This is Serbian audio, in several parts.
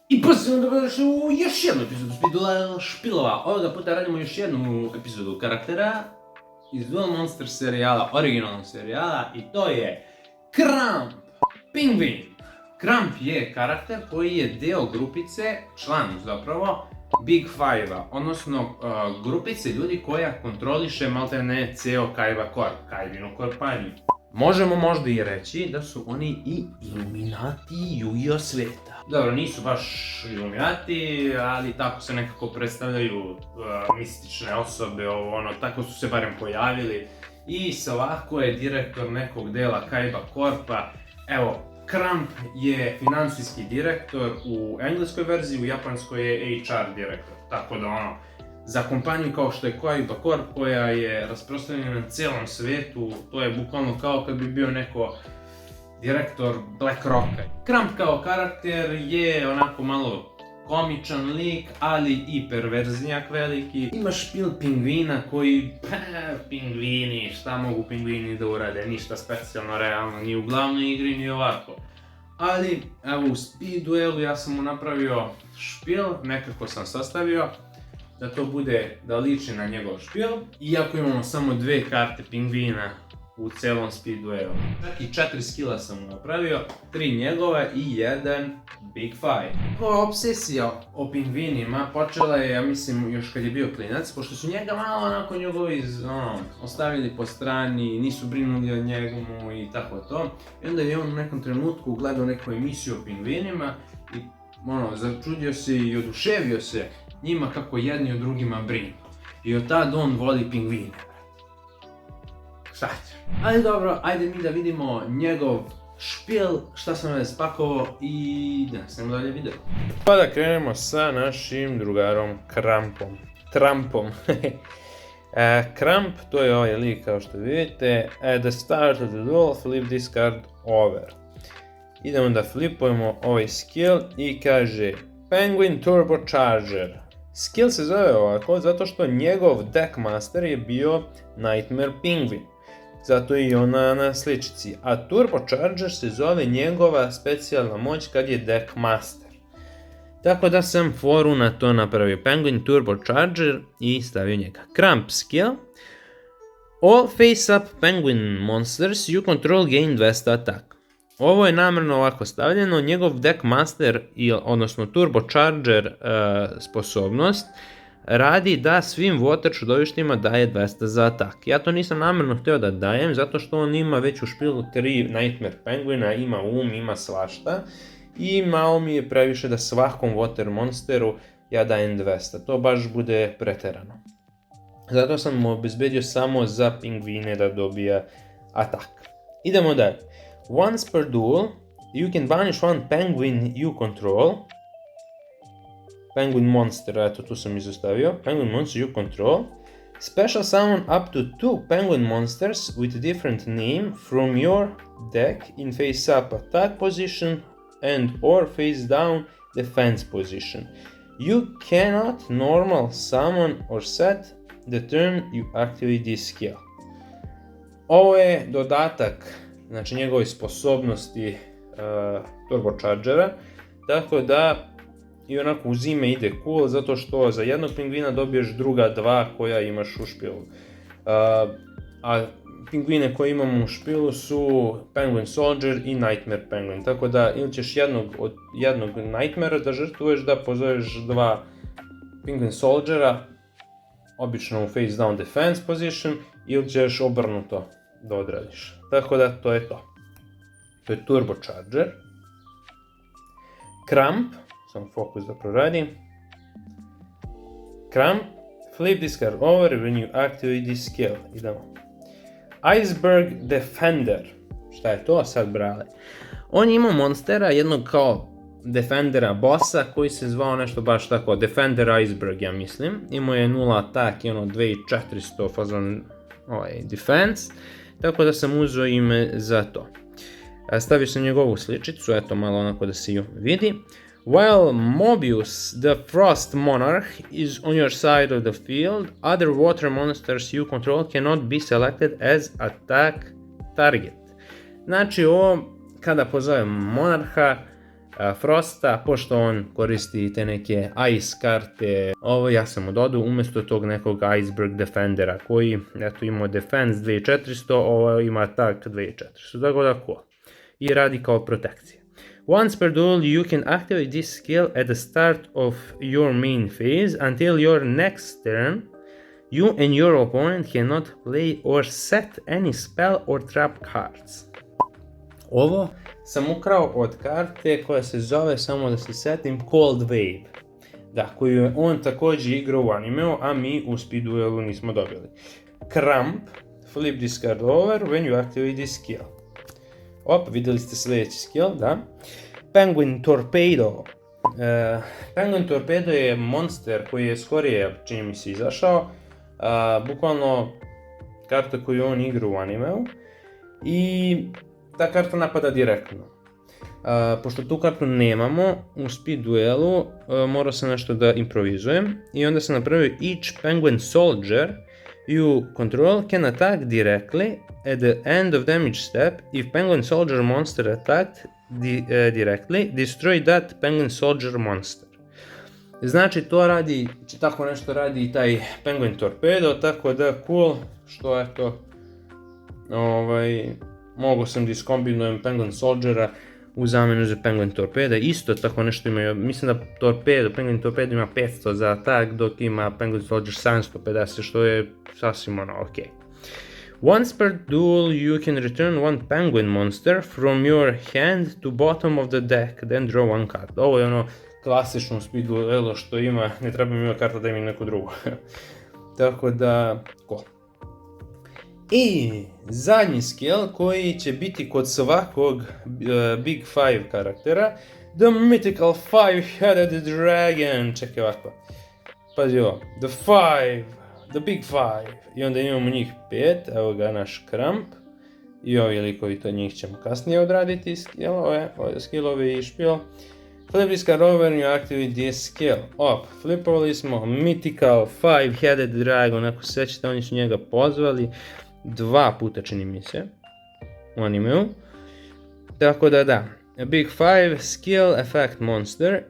I pozivam da gledaš u još jednu epizodu Speedduel špilova. Ovoga puta radimo još jednu epizodu karaktera iz Duel Monster serijala, originalnog serijala, i to je Crump, Pingvin. Crump je karakter koji je deo grupice, član zapravo, Big Five-a, odnosno grupice ljudi koja kontroliše maltene ceo Kaiba Corp, Kaibinu kompaniju. Možemo možda i reći da su oni i Illuminati Yu-Gi-Oh sveta. Dobro, nisu baš Illuminati, ali tako se nekako predstavljaju mistične osobe, tako su se barem pojavili. I Savako je direktor nekog dela Kaiba Corpa. Evo, Crump je finansijski direktor u engleskoj verziji, u japanskoj je HR direktor. Tako da za kompaniju kao što je Kaiba Corp, koja je rasprostranjena na cijelom svijetu, to je bukvalno kao kad bi bio neko direktor BlackRocka. Crump kao karakter je onako malo komičan lik, ali i perverznjak veliki. Ima špil pingvina koji, pingvini, šta mogu pingvini da urade, ništa specijalno realno, ni u glavnoj igri, ni ovako. Ali, evo u Speedduelu ja sam mu napravio špil, nekako sam sastavio da to bude, da liči na njegov špil. Iako imamo samo 2 karte pingvina u celom Speedduelu. Čak i 4 skilla sam mu napravio, 3 njegove i 1 Big Five. Ova obsesija o pingvinima počela je, ja mislim, još kad je bio klinac, pošto su njega malo onako njegovi ostavili po strani, nisu brinuli o njemu i tako to. I onda je on u nekom trenutku gledao neku emisiju o pingvinima i začudio se i oduševio se njima kako jedni o drugima brinu. I od tad on voli pingvine. Šta će? Ali dobro, ajde mi da vidimo njegov špil, šta sam ovdje spakovao i da nastavimo dalje video. Pa da krenemo sa našim drugarom Crumpom. Crump, to je ovaj lik kao što vidite. At the start of the duel, flip this card over. Idemo da flipujemo ovaj skill i kaže Penguin Turbocharger. Skill se zove ovako zato što njegov deckmaster je bio Nightmare Penguin. Zato je i ona na sličici. A Turbocharger se zove njegova specijalna moć kad je deckmaster. Tako da sam foru na to napravio. Penguin Turbocharger i stavio njega. Crump skill. All face up penguin monsters you control gain 200 attack. Ovo je namjerno ovako stavljeno, njegov deckmaster, odnosno Turbocharger sposobnost, radi da svim water čudovištima daje 200 za atak. Ja to nisam namjerno htio da dajem, zato što on ima već u špilu 3 Nightmare Penguina, ima ima svašta. I malo mi je previše da svakom water monsteru ja dajem 200, to baš bude preterano. Zato sam mu obezbedio samo za pingvine da dobija atak. Idemo dalje. Once per duel, you can banish one penguin you control. Penguin monster, eto tu sam izostavio. Penguin monster you control. Special summon up to 2 penguin monsters with a different name from your deck in face up attack position and or face down defense position. You cannot normal summon or set the turn you activate this skill. Ovo je dodatak, znači njegove sposobnosti Turbochargera, tako da i onako uz ime ide cool, zato što za jednog pingvina dobiješ druga 2 koja imaš u špilu. A pingvine koje imamo u špilu su Penguin Soldier i Nightmare Penguin, tako da ili ćeš jednog Nightmare da žrtvuješ da pozoveš 2 Penguin Soldiera, obično u face down defense position, ili ćeš obrnuto da odradiš. Tako da to je to. To je Turbocharger. Crump, sam fokus da proradim. Crump, flip this card over when you activate this skill. Idemo. Iceberg Defender. Šta je to sad, brale? On ima monstera, jednog kao Defendera bossa, koji se zvao nešto baš tako, Defender Iceberg, ja mislim. Imao je 0 atak i 2400 fazon defense. Tako da sam uzeo ime za to. Stavio sam njegovu sličicu, eto malo onako da se ju vidi. While Mobius, the Frost Monarch, is on your side of the field, other water monsters you control cannot be selected as attack target. Znači ovo, kada pozovem Monarha, Frosta, pošto on koristi te neke ice karte, ja sam mu dodao umjesto tog nekog Iceberg Defendera koji ima Defense 2400, ovo ima attack 2400, tako da cool. I radi kao protekcija. Once per duel you can activate this skill at the start of your main phase until your next turn. You and your opponent cannot play or set any spell or trap cards. Ovo sam ukrao od karte koja se zove, samo da se setim, Cold Wave. Da, koju je on također igrao u animeu, a mi u speed duelu nismo dobili. Cramp, flip this card over when you activate this skill. Vidjeli ste sljedeći skill, da. Penguin Torpedo. Penguin Torpedo je monster koji je skorije, čini mi se, izašao. Bukvalno karta koju on igra u animeu. I ta karta napada direktno. Pošto tu kartu nemamo, u speed duelu morao sam nešto da improvizujem. I onda sam napravio each Penguin Soldier you control can attack directly at the end of damage step. If Penguin Soldier monster attacked directly, destroy that Penguin Soldier monster. Znači to radi, tako nešto radi i taj Penguin Torpedo, tako da cool, što eto, mogu sam da iskombinujem Penguin Soldiera u zamjenu za Penguin Torpedo. Isto tako nešto imaju, mislim da Penguin Torpedo ima 500 za attack, dok ima Penguin Soldier 750, što je sasvim ok. Once per duel you can return one Penguin monster from your hand to bottom of the deck, then draw one card. Ovo je klasično speed duelo što ima, ne treba mi karta da ima neku drugu. Tako da, cool. I zadnji skill koji će biti kod svakog Big Five karaktera, The Mythical Five-Headed Dragon. Čekaj ovako. Pazi ovo. The Big Five. I onda imamo njih 5. Evo ga naš Cramp. I ovi likovi, to njih ćemo kasnije odraditi skillove i špil. Flip this card over and you activate this skill. Flipovali smo Mythical Five-Headed Dragon. Ako se sećate, oni su njega pozvali 2 puta, čini mi se, u animeu. Tako da. A Big Five skill effect monster.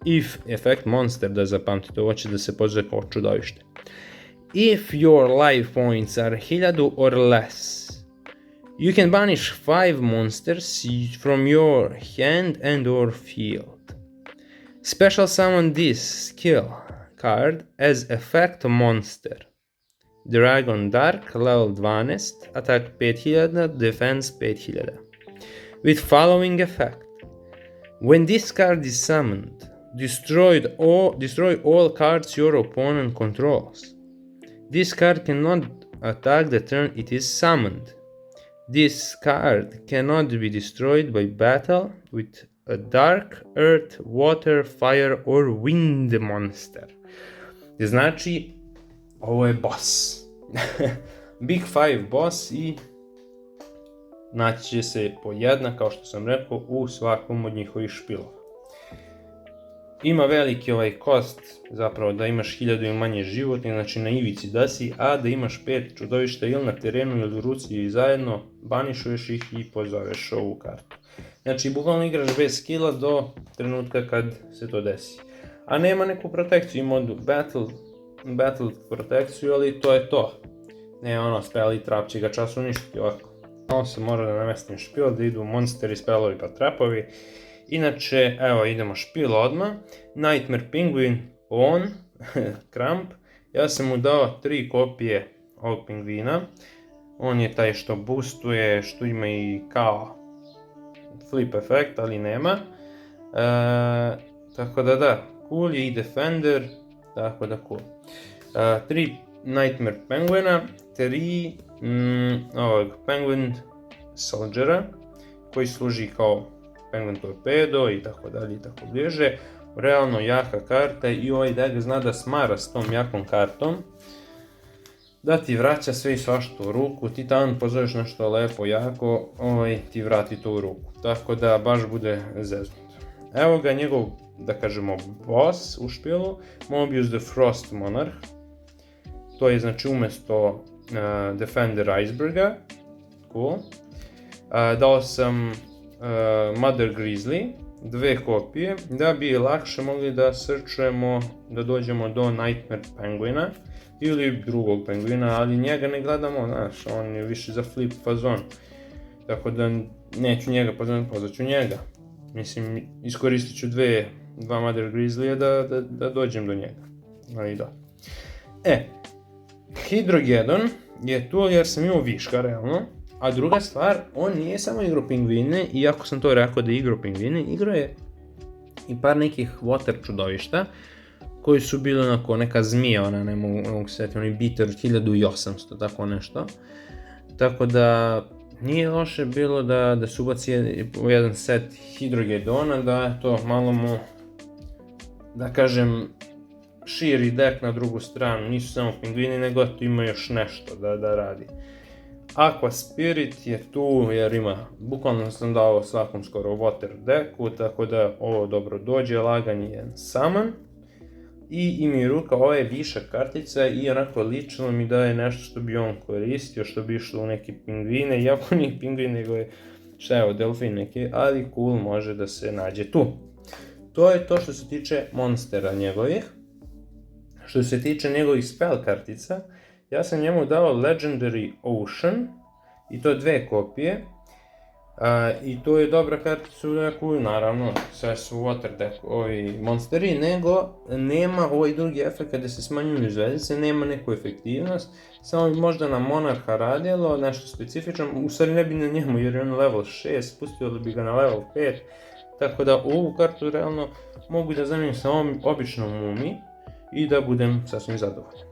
If effect monster, da zapamtite, ovo će da se pozove kao čudovište. If your life points are 1000 or less, you can banish 5 monsters from your hand and or field. Special summon this skill card as effect monster. Dragon Dark, level 12, attack 5000, defense 5000. With following effect. When this card is summoned, destroy all cards your opponent controls. This card cannot attack the turn it is summoned. This card cannot be destroyed by battle with a dark, earth, water, fire or wind monster. Znači, ovo je boss. Big Five boss i naći će se po jedna, kao što sam rekao, u svakom od njihovih špilova. Ima veliki cost, zapravo da imaš 1000 i manje životinja, znači na ivici da si, a da imaš 5 čudovišta ili na terenu ili u ruci i zajedno, banišuješ ih i pozoveš ovu kartu. Znači, bukvalno igraš bez skilla do trenutka kad se to desi. A nema neku protekciju, ima battle protekciju, ali to je to. Ne spell i trap će ga čas uništiti ovako. Ovo se mora da namestim špil, da idu monsteri, spellovi pa trapovi. Inače, evo idemo špil odmah. Nightmare Penguin on, Cramp. Ja sam mu dao 3 kopije ovog pingvina. On je taj što boostuje, što ima i kao flip efekt, ali nema. Tako da, cool je i Defender, tako da cool. 3 Nightmare Penguina, 3 ovog Penguin Soldiera, koji služi kao Penguin Torpedo i tako dalje i tako bliže. Realno jaka karta i ovaj deck zna da smara s tom jakom kartom. Da ti vraća sve i svašta u ruku, ti tamo pozoveš nešto lepo, jako, ti vrati to u ruku. Tako da baš bude zeznut. Evo ga njegov, da kažemo, boss u špilu, Mobius the Frost Monarch. To je znači umjesto Defender Iceberga. Cool. Dao sam Mother Grizzly, 2 kopije da bi lakše mogli da searchujemo, da dođemo do Nightmare Penguina ili drugog penguina, ali njega ne gledamo, znaš, on je više za flip fazon. Tako da neću njega pozvat ću njega. Mislim, iskoristit ću dva Mother Grizzlya da dođem do njega. Ali da. Hydrogeddon je tu jer sam imao viška, realno. A druga stvar, on nije samo igrao pingvine, iako sam to rekao da je igrao pingvine, igrao je i par nekih water čudovišta, koji su bili onako neka zmija, ona ne mogu se sjetiti, oni Bitter 1800, tako nešto. Tako da nije loše bilo da se ubaci jedan set Hydrogeddona, da to malo mu, da kažem, širi deck na drugu stranu, nisu samo pingvini, nego tu ima još nešto da radi. Aqua Spirit je tu jer ima, bukvalno sam dao svakom skoro water decku, tako da ovo dobro dođe, lagan je summon. I Imiruka, ovo je viša kartica i onako lično mi daje nešto što bi on koristio, što bi išlo u neke pingvine, iako nije pingvin, nego je, delfin neke, ali cool, može da se nađe tu. To je to što se tiče monstera njegovih. Što se tiče njegovih spell kartica, ja sam njemu dao Legendary Ocean, i to 2 kopije. I to je dobra kartica za koju, naravno, sve su water deck ovi monsteri, nego nema ovaj drugi efekt kada se smanjuju zvezdice, nema neku efektivnost, samo bi možda na monarha radilo, nešto specifično, u stvari ne bi na njemu jer je on level 6, spustio bi ga na level 5, tako da ovu kartu realno mogu da zamijenim sa ovom običnom mumi i da budem sasvim zadovoljan.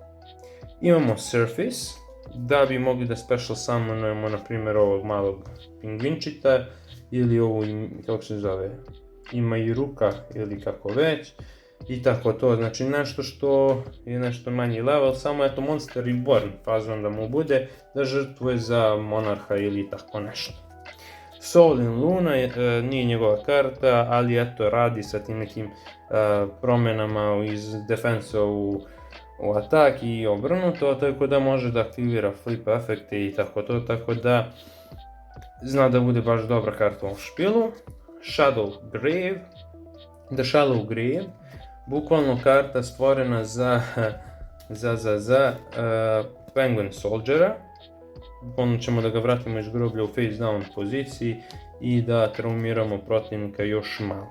Imamo Surface, da bi mogli da special summonujemo na primjer ovog malog pingvinčita ili ovu, kako se zove, ima i ruka ili kako već i tako to, znači nešto što je nešto manji level, samo eto Monster Reborn fazon da mu bude da žrtvuje za monarha ili tako nešto. Soul in Luna nije njegova karta, ali eto radi sa tim nekim promjenama iz defensa u atak i obrnuto, tako da može da aktivira flip efekte i tako to, tako da zna da bude baš dobra karta u ovom špilu. Shadow Grave, The Shallow Grave, bukvalno karta stvorena za Penguin Soldiera, bukvalno ćemo da ga vratimo iz groblja u face down poziciji i da traumiramo protivnika još malo.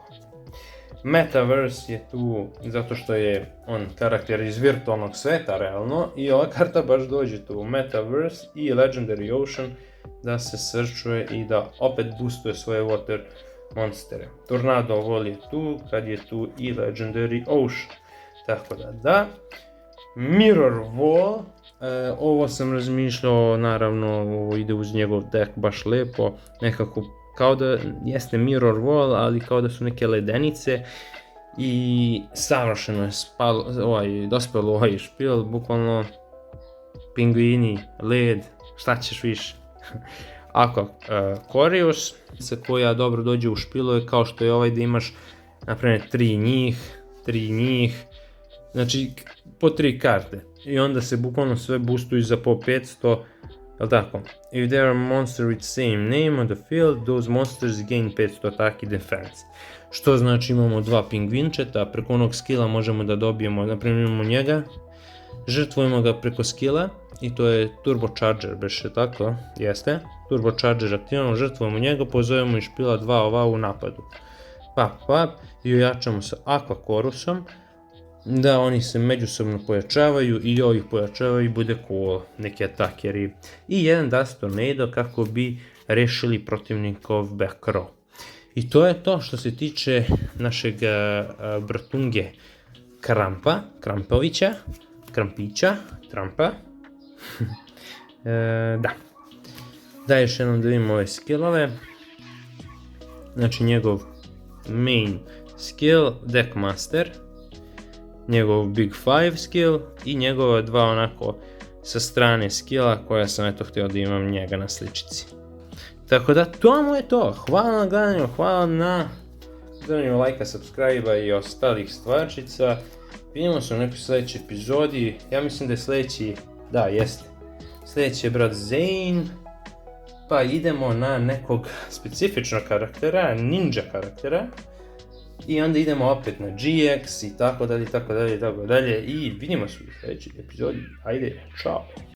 Metaverse je tu zato što je on karakter iz virtualnog sveta realno i ova karta baš dođe tu, Metaverse i Legendary Ocean da se searchuje i da opet boostuje svoje water monstere. Tornado Wall je tu kad je tu i Legendary Ocean, tako da. Mirror Wall, ovo sam razmišljao, naravno ovo ide uz njegov deck baš lepo, nekako kao da jeste Mirror Wall, ali kao da su neke ledenice i savršeno je dospelo ovaj špil, bukvalno pingvini, led, šta ćeš više. Aqua Corius, koja dobro dođe u špilu je kao što je ovaj da imaš naprimjer 3 njih, znači po 3 karte i onda se bukvalno sve boostuju za po 500. Jel' tako? If there are monsters with same name on the field, those monsters gain 500 attack i defense. Što znači imamo 2 pingvinčeta, preko onog skilla možemo da dobijemo, naprimjer imamo njega, žrtvujemo ga preko skilla i to je Turbo Charger, beše tako, jeste. Turbo Charger aktivamo, žrtvujemo njega, pozovemo iz špila 2 ova u napadu. Pap, i ojačamo sa Aqua Corusom, da oni se međusobno pojačavaju i ovih pojačavaju i bude cool, neki atakeri. I jedan Dust Tornado kako bi rešili protivnikov back row. I to je to što se tiče našeg bratunge Trampa. Da još jednom da vidimo ove skillove. Znači njegov main skill, Deckmaster, njegov Big 5 skill i njegova 2 onako sa strane skilla koja sam eto htio da imam njega na sličici. Tako da to mu je to, hvala na gledanju, hvala na gledanju lajka, subscribe-a i ostalih stvarčica. Vidimo se u nekoj sljedećoj epizodi, ja mislim da je sljedeći, sljedeći je brat Zane, pa idemo na nekog specifičnog karaktera, ninja karaktera. I onda idemo opet na GX i tako dalje i vidimo se u sljedećoj epizodi. Ajde, čao!